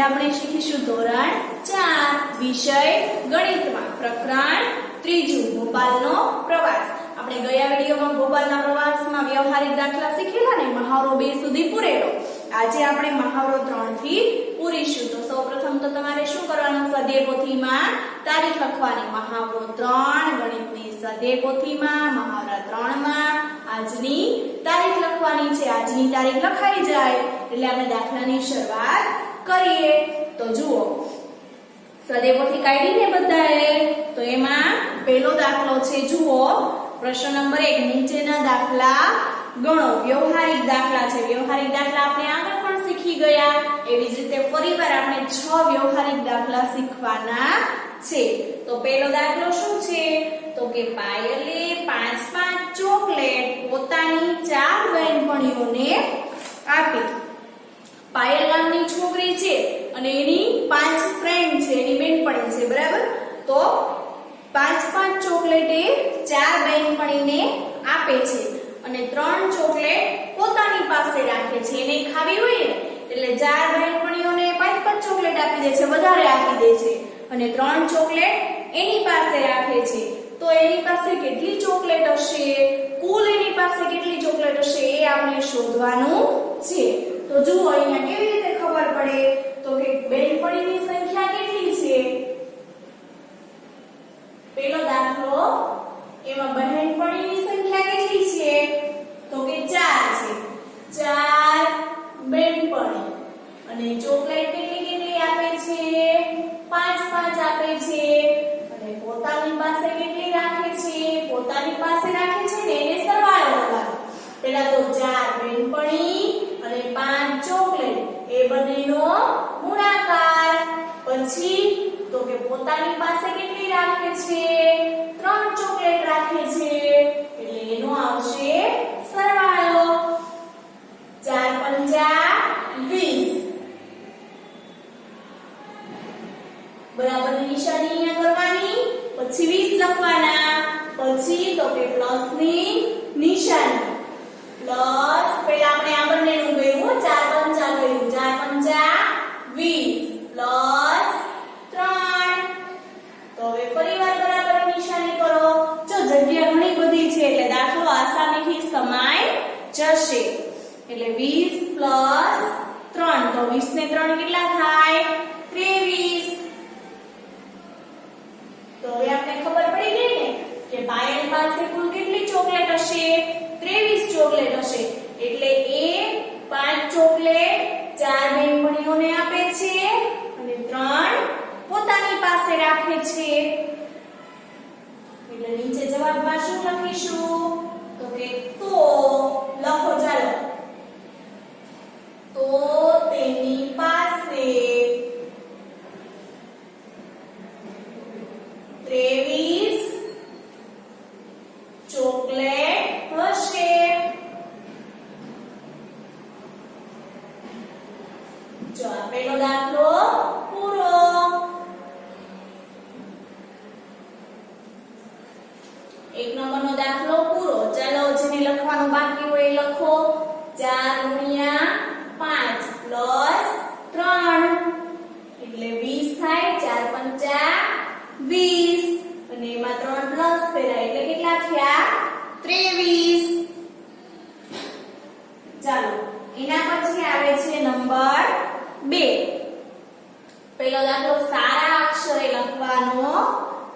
આપણે શીખીશું ધોરણ 4 વિષય ગણિતમાં પ્રકરણ 3 ભોપાલનો પ્રવાસ। આપણે ગયા વિડિયોમાં ભોપાલના પ્રવાસમાં વ્યવહારિક દાખલા શીખેલા ને મહાવરો 2 સુધી પૂરેલો। આજે આપણે મહાવરો 3 થી પૂરીશું। તો સૌપ્રથમ તો તમારે શું કરવાનું, સ્વાધ્યાય પોથીમાં તારીખ લખવાની। મહાવરો 3 ગણિતની સ્વાધ્યાય પોથીમાં મહાવરા 3 માં આજની તારીખ લખવાની છે। આજની તારીખ લખાઈ જાય એટલે આપણે દાખલાની શરૂઆત કરીએ। તો જુઓ, સ્વાધ્યાય પોથી કાઢીને બધાએ, તો એમાં પહેલો દાખલો છે, જુઓ પ્રશ્ન નંબર 1, નીચેના દાખલા ગણો। વ્યવહારિક દાખલા છે। વ્યવહારિક દાખલા આપણે આગળ પણ શીખી ગયા, એવી જ રીતે ફરીવાર આપણે 6 વ્યવહારિક દાખલા શીખવાના છે। તો પહેલો દાખલો શું છે, તો કે પાયલે 5 ચોકલેટ પોતાની 4 બહેનપણીઓને આપી। પાયલ નામની છોકરી છે અને એની 5 ફ્રેન્ડ છે, એની બેનપણી છે, બરાબર। તો 5 ચોકલેટ એ 4 બહેનપણીને આપે છે અને 3 ચોકલેટ પોતાની પાસે રાખે છે। એને ખાવી હોય એટલે 4 બહેનપણીઓને 5 ચોકલેટ આપી દે છે, વધારે આપી દે છે, અને 3 ચોકલેટ એની પાસે રાખે છે। તો એની પાસે કેટલી ચોકલેટ હશે, કુલ એની પાસે કેટલી ચોકલેટ હશે એ આપણે શોધવાનું છે। તો જુઓ અહીંયા કેવી રીતે ખબર પડે, તો કે બહેનપણીની સંખ્યા કેટલી છે, પેલો દાખલો એમાં બહેનપણીની સંખ્યા કેટલી છે, તો કે 4 છે। 4 બહેનપણી અને ચોકલેટ કેટલી આપે છે, 5 આપે છે, અને પોતાની પાસે કેટલી રાખે છે, પોતાની પાસે રાખે છે ને એને સરવાળો કરવાનો। પહેલા તો 4 બહેનપણી અને 5 ચોકલેટ એ બંનેનો ગુણાકાર, પછી તો કે પોતાની પાસે કેટલી રાખે છે, 3 ચોકલેટ રાખે છે એટલે એનો આવશે સરવાળો। 4 પંચા 20 બરાબરની નિશાની અહીંયા કરવાની, પછી 20 લખવાના, પછી તો કે પ્લસ ની નિશાની, પ્લસ પહેલા આપણે આ બંનેનું કર્યું, 4 પંચા કર્યું, 4 પંચા 20 પ્લસ 3। તો હવે ફરીવાર બરાબર નિશાની કરો। જો જગ્યા ઘણી બધી છે એટલે દાખલો આસાનીથી સમાઈ જશે। એટલે 20 પ્લસ 3, તો 20 ને 3 કેટલા થાય, 23। તો હવે આપણે ખબર પડી ગઈ ને કે પાયલ પાસે કુલ કેટલી ચોકલેટ હશે, 23 ચોકલેટ હશે। એટલે એ 5 ચોકલેટ 4 બહેનપણીઓને આપે છે અને 3 પોતાની પાસે રાખે છે। એટલે નીચે જવાબમાં શું લખીશું, તો કે તો લખો, ચાલો, તો તેની પાસે 23 ચોકલેટ હશે। જો આ પહેલો દાખલો પૂરો। એક નંબરનો દાખલો પૂરો। ચાલો, જેને લખવાનું બાકી હોય એ લખો। 4 ગુણ્યા 5 પ્લસ 3 એટલે 20 થાય, 4 પંચા 20 અને એમાં 3 પ્લસ કર્યા એટલે કેટલા થયા, 23। ચાલો, એના પછી આવે છે નંબર 2। પહેલો દાખલો સારા અક્ષરે લખવાનો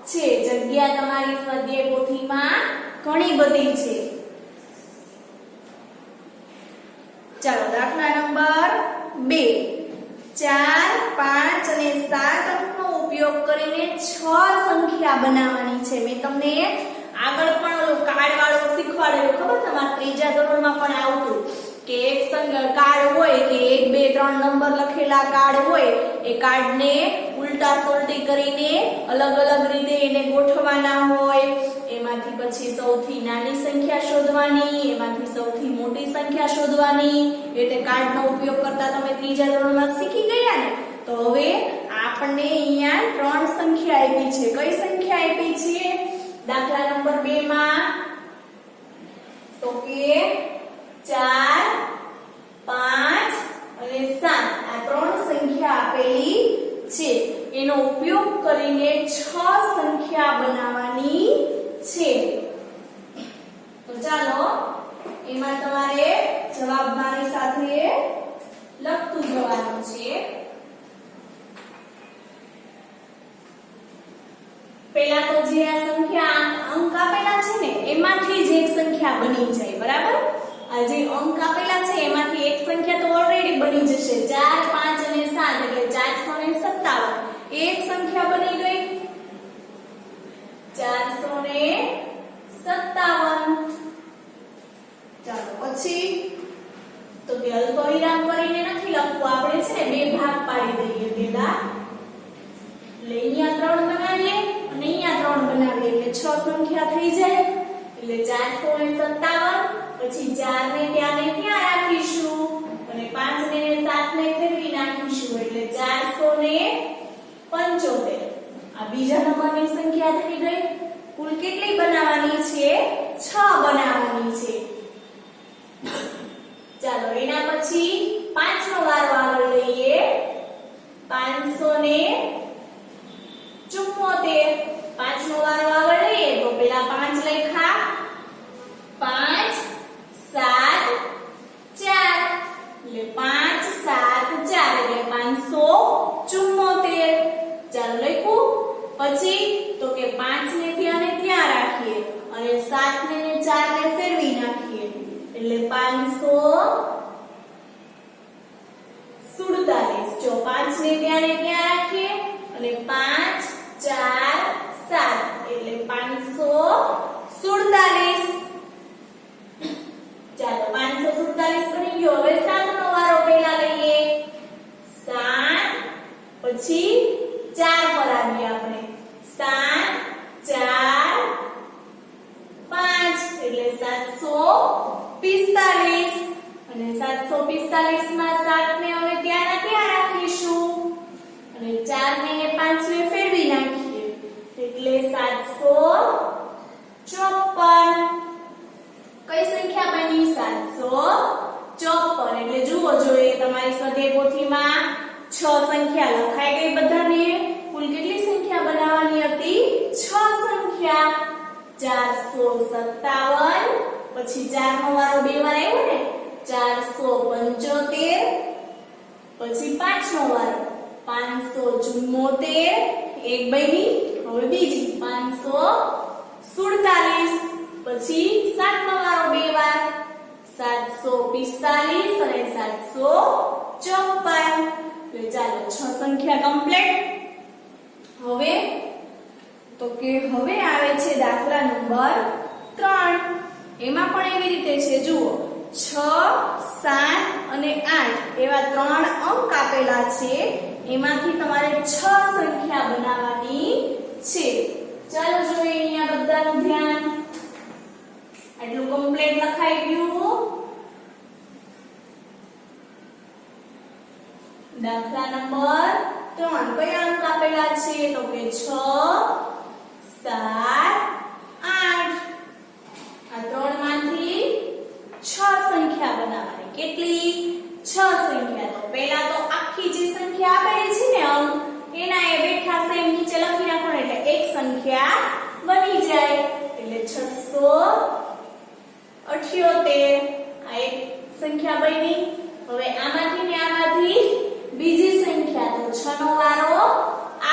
છે। જગ્યા તમારી સ્વાધ્યાય પોથીમાં ઘણી બધી છે। ચાલો, દાખલા નંબર 2, 4, 5 અને 7 અંકનો ઉપયોગ કરીને 6 સંખ્યા બનાવવાની છે। મેં તમને આગળ પણ ઓલો કાર્ડ વાળો શીખવાડેલું, ખબર તમારા ત્રીજા ધોરણમાં પણ આવતું કે એક કાર્ડ હોય કે 1 2 3 નંબર લખેલા કાર્ડ હોય, એ કાર્ડને ઉલટા સોલટી કરીને અલગ અલગ રીતે એને ગોઠવવાના હોય। એમાંથી પછી સૌથી નાની સંખ્યા શોધવાની, એમાંથી સૌથી મોટી સંખ્યા શોધવાની। એટલે કાર્ડનો ઉપયોગ કરતા તમે ત્રીજા ધોરણમાં શીખી ગયા ને। તો હવે આપણને અહીંયા 3 સંખ્યા આપી છે। કઈ સંખ્યા આપી છે દાખલા નંબર 2 માં, તો કે 4, 5 અને 7 આ 3 સંખ્યા આપેલી એનો ઉપયોગ કરીને 6 સંખ્યા બનાવવાની છે. તો ચાલો એમાં તમારે જવાબ મારી સાથે લખતું જવાનું છે. પહેલા તો જે આ સંખ્યા અંક આપેલા છે ને એમાંથી જ એક સંખ્યા બની જાય, બરાબર? આ જે અંક આપેલા છે એમાંથી એક સંખ્યા તો ઓલરેડી બની જશે. 4 5 અને 7 એટલે 457. એક સંખ્યા બની ગઈ 457. ચાલો પછી તો કે અલ્પવિરામ કરીને નથી લખવું, આપણે છે ને બે ભાગ પાડી દઈએ પહેલા. એટલે અહીંયા 3 બનાવીએ અને અહીંયા 3 બનાવીએ એટલે 6 સંખ્યા થઈ જાય. એટલે 457. પછી 4 ને ત્યાં રાખીશું અને 5 ને 7 ને ફેરવી નાખીશું એટલે 475. આ બીજા નંબરની સંખ્યા થઈ ગઈ. કુલ કેટલી બનાવવાની છે? 6 બનાવવાની છે. ચાલો એના પછી 5 નો વારો આગળ લઈએ. 574. 5 નો વારો આગળ લઈએ તો પેલા 5 લખ્યા. 5 7 4 એટલે 5 7 4 એટલે 574. ચાલો લખ્યું. પછી તો કે 5 ને ત્યાં રાખીએ અને 7 ને 4 ને ફેરવી નાખીએ એટલે 547. જો 5 ને ત્યાં રાખીએ અને 5 4 7 એટલે 547. ચાલો 547 બની ગયો. હવે 7 નો વારો પહેલા લઈએ. 7 પછી 4 પર આવીએ આપણે. 7 4 5 એટલે 745. અને 745 માં 7 ને હવે ત્યાં રાખીશું અને 4 ને 5 ને ફેરવી નાખીએ એટલે 754. કઈ સંખ્યા બની? 754. એટલે જુઓ જોઈએ તમારી સ્વાધ્યાય પોથીમાં 6 સંખ્યા લખાઈ ગઈ બધાને. કુલ કેટલી સંખ્યા બનાવવાની હતી? 6 સંખ્યા. 457. પછી 4 નો વારો બે વાર આવ્યો ને 475. પછી 5 નો વારો 574. એક બની. હવે બીજી 547. પછી 7 નો વારો બે વાર 745 અને 754. ચાલો 6 સંખ્યા કમ્પ્લીટ. હવે તો કે હવે આવે છે દાખલા નંબર 3. એમાં પણ એવી રીતે છે. જુઓ 6 7 અને 8 એવા 3 અંક આપેલા છે. એમાંથી તમારે 6 સંખ્યા બનાવવાની છે. ચાલો જોઈએ અહીંયા બધાનું ધ્યાન. આટલું કમ્પ્લીટ લખાઈ ગયું. દાખલા નંબર 3 કયા અંક આપેલા છે? તો કે 6 7 8. આ 3 માંથી 6 સંખ્યા બનાવવાની. કેટલી? 6 સંખ્યા. તો પહેલા તો આખી જે સંખ્યા આપેલી છે ને અંક એના એ બેઠા સેમ નીચે લખી નાખો એટલે એક સંખ્યા બની જાય એટલે 678. આ એક સંખ્યા બની. હવે આમાંથી ને આમાંથી બીજી સંખ્યા તો 6 નો વારો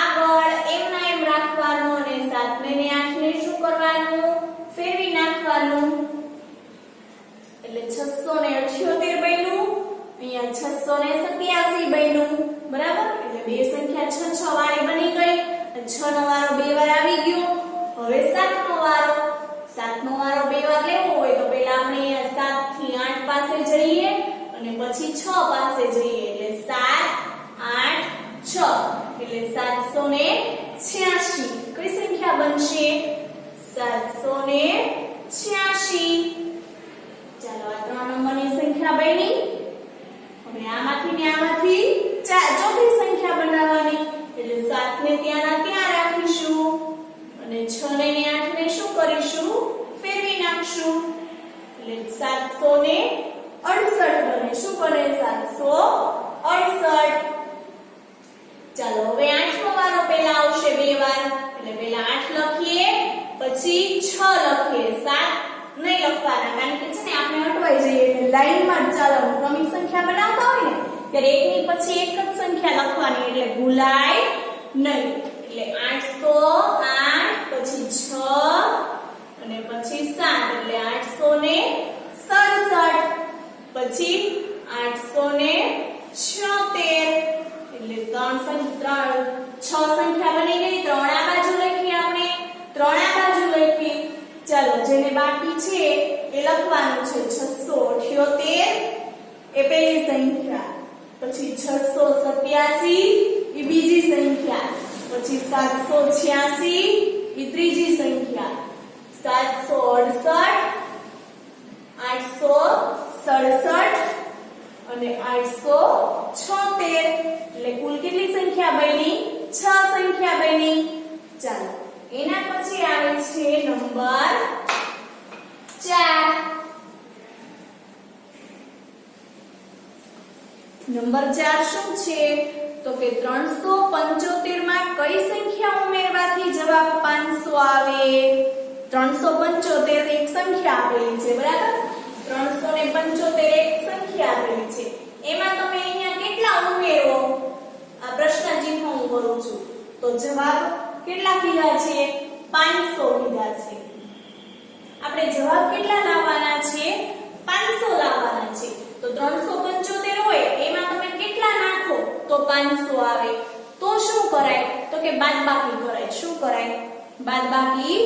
આગળ એમના એમ રાખવાનો અને 7 ને 8 ને શું કરવાનું? ફેરવી નાખવાનું એટલે 678 બન્યું. અહીંયા 687 બન્યું. બરાબર? એટલે બે સંખ્યા 6 6 વાળી બની ગઈ. 6 નો વારો બે વાર આવી ગયો. હવે 7 નો વારો. 7 નો વારો બે વાર લેવો હોય તો પહેલા આપણે અહીંયા 7 થી 8 પાસે જઈએ અને પછી 6 પાસે જઈએ એટલે 7 8 6 એટલે 786. કઈ સંખ્યા બનશે? 786. ચાલો આ 3 નંબરની સંખ્યા બની. હવે આમાંથી ને આમાંથી ચોથી સંખ્યા બનાવવાની એટલે 7 ને ત્યાં રાખીશું અને 6 ને 8 ને શું કરીશું? ફેરવી નાખશું એટલે 768 બને. શું બને? 768. ચાલો હવે 8 નો વારો લખવાના, કારણ કે છે ને આપણે અટવાઈ જઈએ એટલે લાઈનમાં જ ચાલવાનું. ક્રમિક સંખ્યા બનાવતા હોય ને ત્યારે એકની પછી એક જ સંખ્યા લખવાની એટલે ભૂલાય નહીં. એટલે 808 પછી 6 અને પછી 7 એટલે 867 પછી 876 એટલે 6 સંખ્યા બની ગઈ. 3 આ બાજુ લખીએ આપણે, 3 આ બાજુ લખીએ. ચાલો જેને બાકી છે એ લખવાનું છે 678 એ પહેલી સંખ્યા, પછી 687 એ બીજી સંખ્યા, પછી 786 એ ત્રીજી સંખ્યા, 768 867 અને 876 એટલે કુલ કેટલી સંખ્યા બની? 6 સંખ્યા બની. ચાલો એના પછી આવે છે નંબર 4. નંબર 4 શું છે? તો કે 375 માં કઈ સંખ્યા ઉમેરવાથી જવાબ 500 આવે? 375 એક સંખ્યા આપેલી છે, બરાબર? 375 એક સંખ્યા આપેલી છે, એમાં તમે અહીંયા કેટલા ઉમેરો? આ પ્રશ્ન ચિહ્ન હું કરું છું તો જવાબ કેટલા કીધા છે? 500 કીધા છે. આપણે જવાબ કેટલા લાવવાના છે? 500 લાવવાના છે. તો 375 હોય એમાં તમે કેટલા નાખો તો 500 આવે? તો શું કરાય? તો કે બાદબાકી કરાય. શું કરાય? બાદબાકી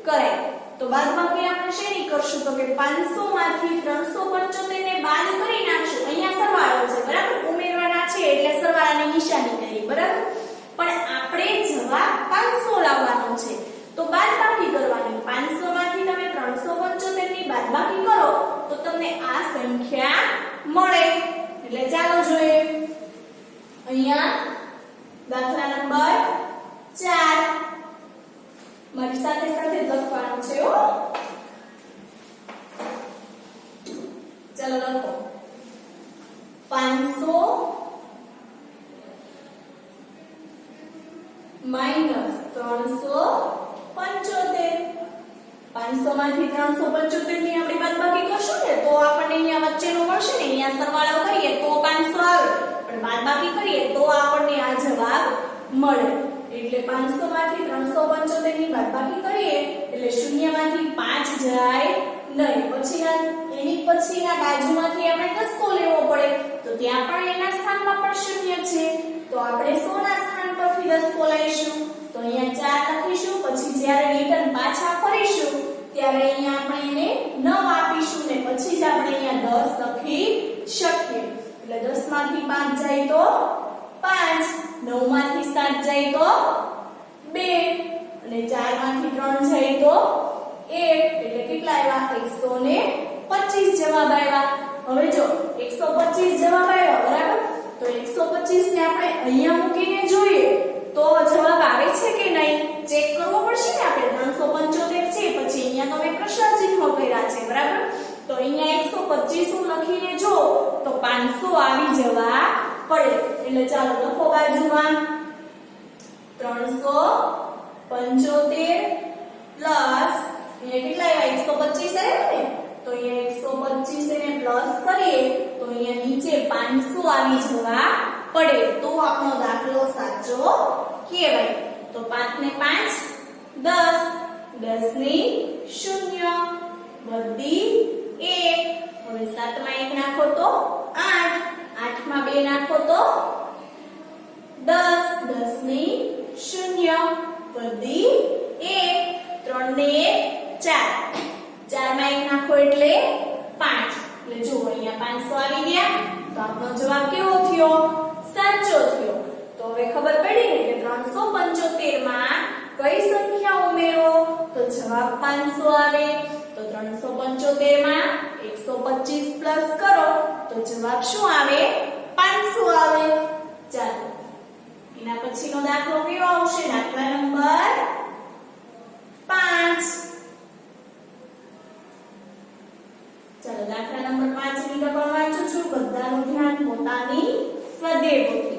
કરાય. તો બાદબાકી આપણે શેની કરશું? તો કે 500 માંથી 375 ને બાદ કરી નાખશું. અહીંયા સરવાળો છે, બરાબર? ઉમેરવાના છે એટલે સરવાળાની નિશાની કરીએ, બરાબર? પણ આપણે જવાબ 500 લાવવાનો છે તો બાદબાકી કરવાની. 500 માંથી તમે 375 ની બાદબાકી કરો તો તમને આ સંખ્યા મળે. એટલે ચાલો જોઈએ. અહીંયા દાખલા નંબર 4 મારી સાથે સાથે લખવાનું છે હો. ચાલો લખો. 500 માઈનસ 375. 500 માંથી 375 ની આપણે બાદબાકી કરશું ને તો આપણને અહીંયા વચ્ચેનો મળશે ને, અહીંયા સરવાળો કરીએ તો 500 આવે, પણ બાદબાકી કરીએ તો આપણને આ જવાબ મળે. એટલે 500 માંથી 375 ની બાદબાકી કરીએ એટલે શૂન્યમાંથી 5 જાય નહીં. પછીના એની પછીના બાજુમાંથી આપણે દસકો લેવો પડે તો ત્યાં પણ એના સ્થાનમાં પણ શૂન્ય છે. તો આપણે 100 ના સ્થાન પરથી દસકો લઈશું તો અહીંયા 4 લખીશું. પછી જ્યારે રિટર્ન પાછા ફરીશું ત્યારે અહીંયા આપણે એને 9 આપીશું ને પછી જ આપણે અહીંયા 10 લખી શકીએ. એટલે 10 માંથી 5 જાય તો 5, 9 માંથી 7 જાય તો 2 અને 4 માંથી 3 જાય તો 1 એટલે કેટલા આવ્યા? 125 જવાબ આવ્યા. હવે જો 125 જવાબ આવ્યા, બરાબર? તો 125 ને આપણે અહીંયા મૂકીને જોઈએ તો જવાબ આવે છે કે નહીં ચેક કરવો પડશે ને આપણે. 375 છે પછી અહીંયા તમે પ્રશ્ન ચિહ્ન કર્યા છે, બરાબર? તો અહીંયા 125 લખીને જો તો 500 આવી જવા પડે. એટલે ચાલો લખો બાજુમાં 375 પ્લસ અહીંયા કેટલા આવ્યા? 125 આવ્યા ને તો અહીંયા 125 એને પ્લસ કરીએ તો અહીંયા નીચે 500 આવી જવા પડે તો આપણો દાખલો સાચો કહેવાય. તો 5 ને 5 10, 10 ની 0 વધી 1. હવે 7 માં 1 નાખો તો 8, 8 માં 2 નાખો તો 10, 10 ની 0 વધી 1. 3 ને 1 4, 4 માં 1 નાખો એટલે 5. એટલે જો અહીંયા 500 આવી ગયા તો આપણો જવાબ કેવો થયો? સાચો થયો. તો હવે ખબર પડી ને કે 375 માં કઈ સંખ્યા ઉમેરો તો જવાબ 500 આવે. તો 375 માં 125 પ્લસ કરો તો જવાબ શું આવે? 500 આવે. ચાલો એના પછીનો દાખલો કયો આવશે? દાખલા નંબર 5. ચાલો દાખલા નંબર 5 ની ટપણ વાંચું છું. બધાનું ધ્યાન પોતાની સ્વદેવોથી.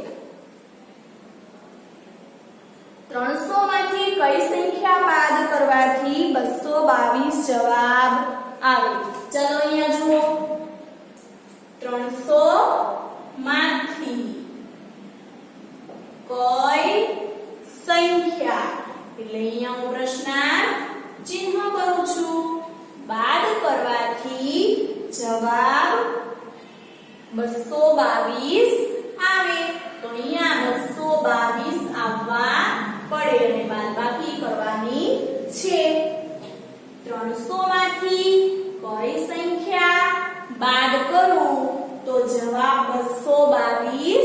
300 માંથી કઈ સંખ્યા બાદ કરવાથી 222 જવાબ આવે. ચલો અહીંયા જુઓ 300 માંથી કઈ સંખ્યા, એટલે અહીંયા હું પ્રશ્નાર્થ ચિહ્ન કરું છું. બાદ કરવાથી જવાબ 222 આવે. તો અહીંયા 222 આવવા પડે અને બાદબાકી કરવાની છે. 300 માંથી કઈ સંખ્યા બાદ કરું તો જવાબ 222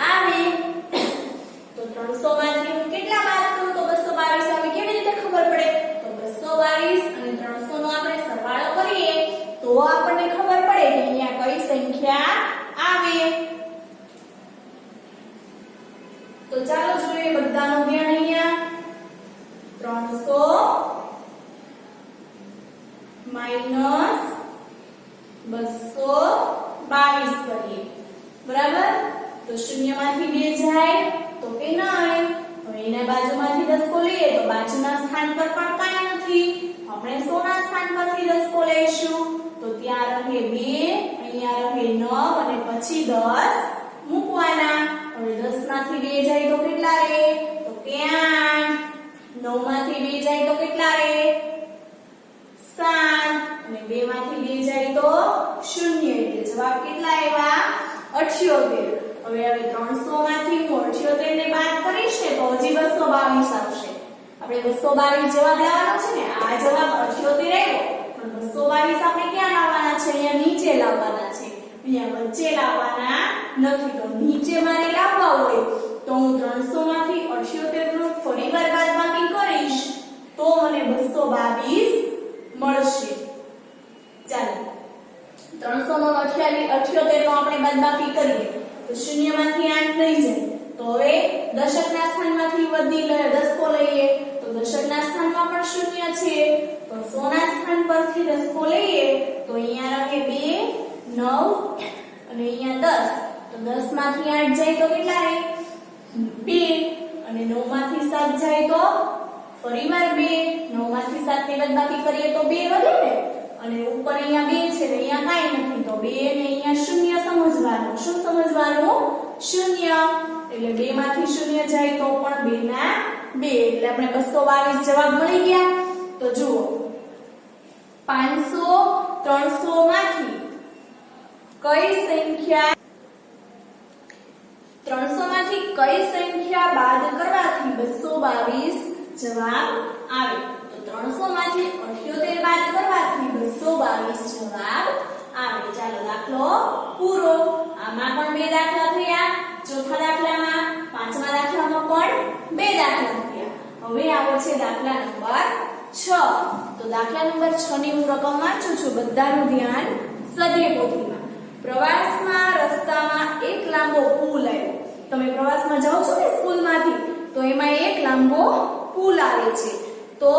આવે. તો 300 માંથી હું કેટલા બાદ કરું તો 222 આવે. કેવી રીતે ખબર પડે? તો 222 અને 300 નો આપણે સરવાળો કરીએ તો આપણને ખબર પડે કે અહીંયા કઈ સંખ્યા આવે. તો ચાલો જોઈએ બધાનું ધ્યાન. અહીંયા 300 માઈનસ 222 કરીએ, બરાબર? તો શૂન્યમાંથી 2 જાય તો કે નહીં. હવે એના બાજુમાંથી દસકો લઈએ તો બાજુના સ્થાન પર પણ કાંઈ નથી. આપણે 100 ના સ્થાન પરથી દસકો લઈશું તો ત્યાં રહે 2, અહીંયા રહે 9 અને પછી 10 મૂકવાના. હવે 10 માંથી 2 જાય તો કેટલા રહે? તો કે 8. 9 માંથી 2 જાય તો કેટલા રહે? 7. અને 2 માંથી 2 જાય તો 0. એટલે જવાબ કેટલા આવ્યા? 78. હવે 300 માંથી હું 78 ને બાદ કરીશ ને તો હજી 222 આવશે. આપણે 222 જવાબ લાવવાનો છે ને. આ જવાબ 78 આવ્યો પણ 222 આપણે ક્યાં લાવવાના છે? અહીંયા નીચે લાવવાના છે. અહીંયા વચ્ચે લાવવાના નથી. તો નીચે મારે લાવવા હોય તો હું 300 માંથી 78 નું ફરીવાર બાદબાકી કરીશ તો મને 222 મળશે. ચાલો 300 નો 78 નો આપણે બાદબાકી કરીએ તો શૂન્યમાંથી 8 લઈ જાય તો હવે દશકના સ્થાનમાંથી વધી દસકો લઈએ તો દશકના સ્થાનમાં પણ શૂન્ય છે. તો 100 ના સ્થાન પરથી દસકો લઈએ તો અહીંયા રહે 2, 9 અને અહીંયા 10. તો 10 માંથી 8 જાય તો કેટલા રહે? 2 અને 9 માંથી 7 જાય તો ફરીવાર 2. 9 માંથી 7 ની બાદબાકી કરીએ તો 2 વધે ને. અને ઉપર અહીંયા 2 છે ને અહીંયા કાંઈ નથી તો 2 ને અહીંયા શૂન્ય સમજવાનું. શું સમજવાનું? શૂન્ય. એટલે 2 માંથી શૂન્ય જાય તો પણ 2 ના 2. એટલે આપણે 222 જવાબ મળી ગયા. તો જુઓ 500 300 માંથી કઈ સંખ્યા 300 માંથી કઈ સંખ્યા બાદ કરવાથી 222 જવાબ આવે? તો 300 માંથી 78 બાદ કરવાથી 222 જવાબ આવે. ચાલો દાખલો પૂરો. આમાં પણ 2 દાખલા થયા. ચોથા દાખલામાં, પાંચમા દાખલામાં પણ 2 દાખલા થયા. હવે આવે છે દાખલા નંબર 6. તો દાખલા નંબર 6 ની હું રકમ વાંચું છું. બધાનું ધ્યાન. સ્વાધ્યાય પોથીમાં પ્રવાસમાં રસ્તામાં એક લાંબો પુલ આવ્યો. તમે પ્રવાસમાં જાઓ છો ને સ્કૂલમાંથી તો એમાં એક લાંબો પુલ આવે છે. તો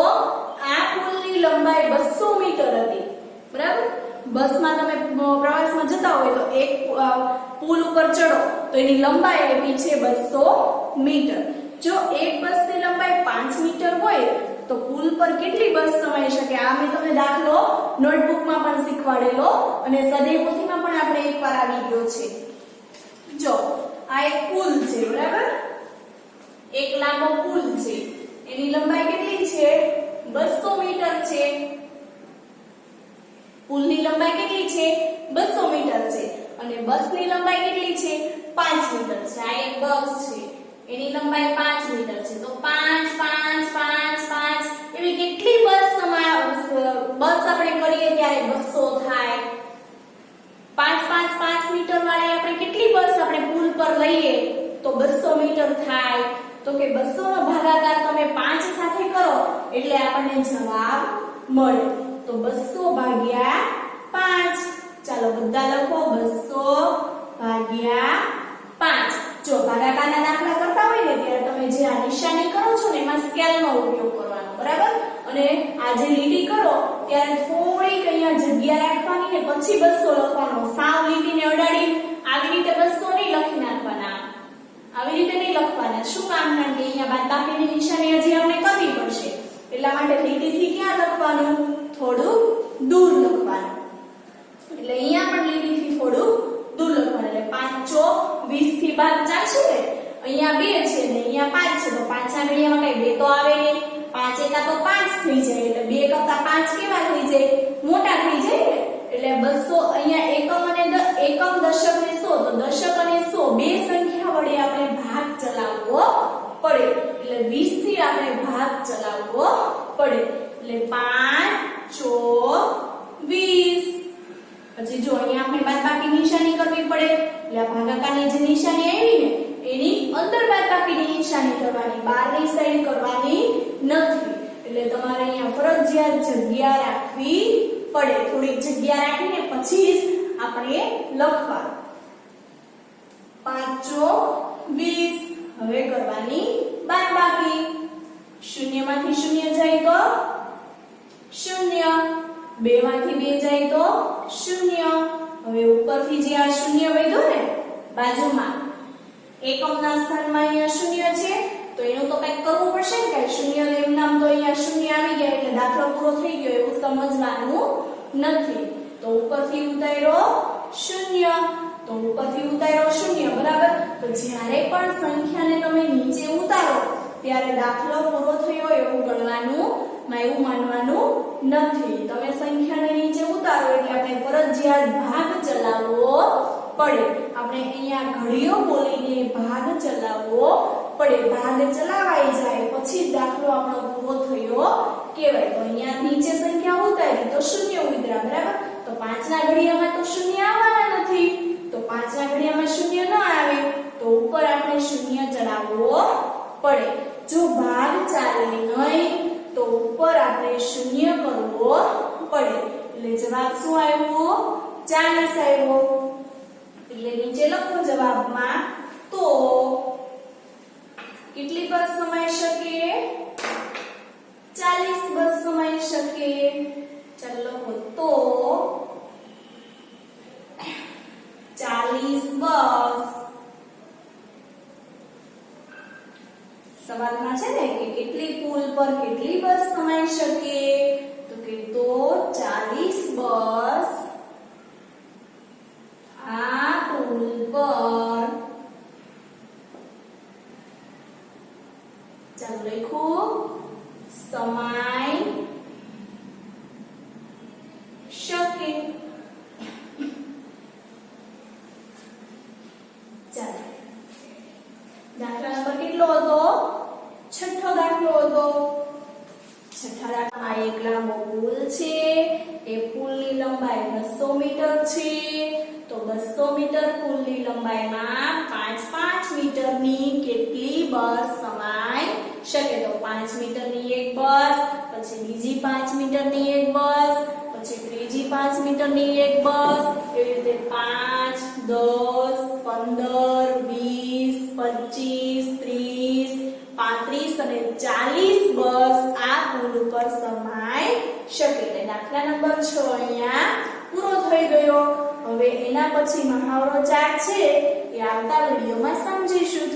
આ પુલની લંબાઈ 200 મીટર હતી, બરાબર? બસમાં તમે પ્રવાસમાં જતા હોય તો એક પુલ ઉપર ચડો તો એની લંબાઈ આપી છે 200 મીટર. જો એક બસની લંબાઈ 5 મીટર હોય તો પુલ પર કેટલી બસ સમાઈ શકે? આ મેં તમને દાખલો નોટબુકમાં પણ શીખવાડેલો અને સ્વાધ્યાય પોથીમાં પણ આપણે એકવાર આવી ગયો છે. જો આ એક પુલ છે, બરાબર? એક લાંબો પુલ છે. એની લંબાઈ કેટલી છે? 200 મીટર છે. પુલની લંબાઈ કેટલી છે? 200 મીટર છે. અને બસની લંબાઈ કેટલી છે? 5 મીટર છે. આ એક બસ છે. એની લંબાઈ 5 મીટર છે. તો 5 5 5 5 એવી કેટલી બસ આપણે કરીએ ત્યારે 200 થાય? 5 5 5 મીટર વાળી આપણે કેટલી બસ આપણે પુલ પર લઈએ તો 200 મીટર થાય? તો કે 200 નો ભાગાકાર તમે 5 સાથે કરો એટલે આપણને જવાબ મળે. તો 200 ભાગ્યા 5. ચાલો બધા લખો 200 ભાગ્યા 5. જો ભાગાકારના દાખલા કરતા હોય ને ત્યારે તમે જે આ નિશાની કરો છો ને એમાં સ્કેલનો ઉપયોગ કરવાનો, બરાબર? અને આ જે લીટી કરો ત્યારે થોડીક અહીંયા જગ્યા રાખવાની ને પછી 200 લખવાનો. સાવ લીટીને અડાડી આવી રીતે 200 નહીં લખી નાખવાના. આવી રીતે નહીં લખવાના. શું કામ? કારણ કે અહીંયા બાદબાકીની નિશાની હજી આપણે કરવી પડશે. એટલા માટે લીટીથી ક્યાં લખવાનું? થોડું દૂર લખવાનું. એટલે અહીંયા પણ લીટી થી થોડું દૂર લખવાનું. એટલે 5 ચોક 20 થી ભાગ ચાલશે ને અહીંયા 2 છે ને અહીંયા 5 છે તો 5 ના ઘડિયામાં કઈ 2 તો આવે નહીં. 5 એકા તો 5 થઈ જાય એટલે 2 કરતા 5 કેવા થઈ જાય મોટા થઈ જાય ને. એટલે 200 અહીંયા એકમ દશક ને 100 તો દશક અને 100 બે સંખ્યા વડે આપણે ભાગ ચલાવવો પડે. એટલે 20 થી આપણે ભાગ ચલાવવો પડે. એટલે 5 ચોક 20. પછી જો અહીંયા આપણે બાદબાકી નિશાની કરવી પડે. એટલે આ ભાગાકારની જે નિશાની આવી ને એની અંદર બાદબાકીની નિશાની કરવાની, બહારની સાઈડ કરવાની નથી. એટલે તમારે અહીંયા ફરજિયાત જગ્યા રાખવી પડે. થોડીક જગ્યા રાખીને પછી જ આપણે લખવાનું. 5 ચોક 20. હવે કરવાની બાદબાકી. 0 માંથી 0 જાય તો 0, 2 માંથી 2 જાય તો 0. હવે ઉપરથી જે આ 0 વધ્યો ને બાજુમાં એકમના સ્થાનમાં અહીંયા 0 છે તો એનું તો કંઈક કરવું પડશે ને. કે 0 એમ નામ તો અહીંયા 0 આવી ગયા એટલે દાખલો પૂરો થઈ ગયો એવું સમજવાનું નથી. તો ઉપરથી ઉતાર્યો 0, તો ઉપરથી ઉતાર્યો 0 બરાબર. તો જ્યારે પણ સંખ્યાને તમે નીચે ઉતારો ત્યારે દાખલો પૂરો થયો એવું ગણવાનું, એવું માનવાનું નથી. તમે સંખ્યાને નીચે ઉતારો એટલે આપણે ફરજિયાત ભાગ ચલાવવો પડે. આપણે અહીંયા ઘડીઓ બોલીને ભાગ ચલાવવો પડે. ભાગ ચલાવાઈ જાય પછી દાખલો આપણો પૂરો થયો કહેવાય. તો અહીંયા નીચે સંખ્યા ઉતારી તો 0 ઉતર્યા બરાબર. તો 5 ના ઘડિયામાં તો 0 આવવાના નથી. તો 5 ના ઘડિયામાં 0 ન આવે તો ઉપર આપણે 0 ચડાવવો પડે. જો ભાગ ચાલે નહીં તો ઉપર આપણે 0 કરવો પડે. એટલે જવાબ શું આવ્યો? 40 આવ્યો. એટલે નીચે લખો જવાબમાં તો કેટલી બસ સમાઈ શકે? 40 બસ સમાઈ શકે. ચાલો લખો તો 40 બસ. સવાલમાં છે ને કે કેટલી પુલ પર કેટલી બસ સમાઈ શકે? તો કે તો 40 બસ આ પુલ પર. ચાલો લખો સમાઈ શકે. ચાલો દાખલા નંબર કેટલો હતો? છઠ્ઠો દાખલો હતો. છઠ્ઠા દાખલામાં એક લાંબો પુલ છે. એ પુલની લંબાઈ 200 મીટર છે. તો 200 મીટર પુલની લંબાઈમાં 5 મીટરની કેટલી બસ સમાઈ શકે? તો 5 મીટરની એક બસ, પછી બીજી 5 મીટરની એક બસ, પછી ત્રીજી 5 મીટરની એક બસ, એવી રીતે 5, 10, 15, 20, 25, 30, 35 અને 40 બસ આ પુલ ઉપર સમાઈ શકે. એટલે દાખલા નંબર 6 અહીંયા પૂરો થઈ ગયો. હવે એના પછી મહાવરો 4 છે એ આવતા વિડીયોમાં સમજીશું.